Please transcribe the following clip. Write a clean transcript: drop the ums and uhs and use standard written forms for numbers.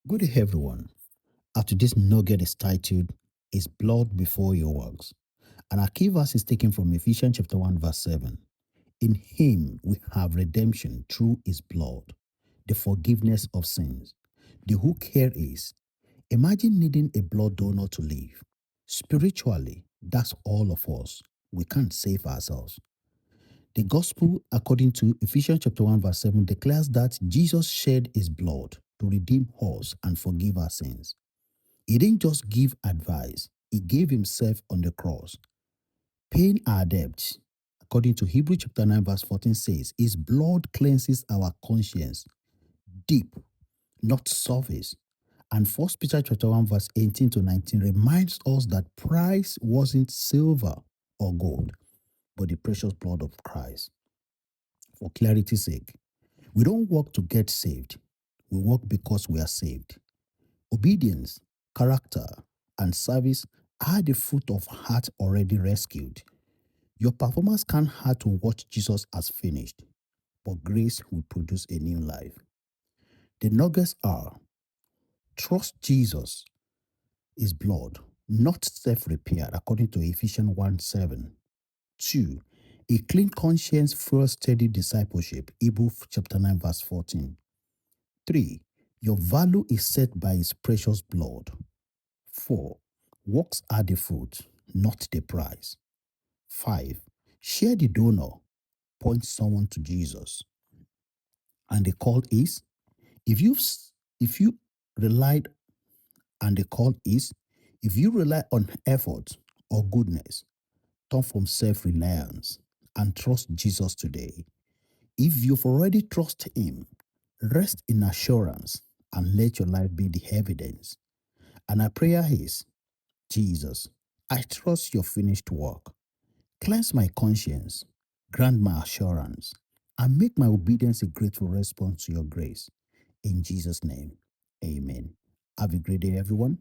Good day, everyone. Today's nugget is titled "Is Blood Before Your Works?" And our key verse is taken from Ephesians chapter 1, verse 7. In him we have redemption through his blood, the forgiveness of sins. The hook here is imagine needing a blood donor to live. Spiritually, that's all of us. We can't save ourselves. The gospel, according to Ephesians chapter 1, verse 7, declares that Jesus shed his blood to redeem us and forgive our sins. He didn't just give advice, he gave himself on the cross, paying our debts. According to Hebrews chapter 9, verse 14 says, his blood cleanses our conscience deep, not surface. And First Peter chapter 1, verse 18 to 19 reminds us that price wasn't silver or gold, but the precious blood of Christ. For clarity's sake, we don't work to get saved. We work because we are saved. Obedience, character, and service are the fruit of heart already rescued. Your performance can't hurt to what Jesus has finished, but grace will produce a new life. The nuggets are trust Jesus, his blood, not self-repair, according to Ephesians 1:7. 2. A clean conscience fuels steady discipleship, Hebrews chapter 9, verse 14. 3. Your value is set by his precious blood. 4. Works are the fruit, not the price. 5. Share the donor, point someone to Jesus. And the call is if you relied and the call is if you rely on effort or goodness, turn from self-reliance and trust Jesus today. If you've already trusted him, rest in assurance and let your life be the evidence. And our prayer is, Jesus, I trust your finished work. Cleanse my conscience, grant my assurance, and make my obedience a grateful response to your grace. In Jesus' name, amen. Have a great day, everyone.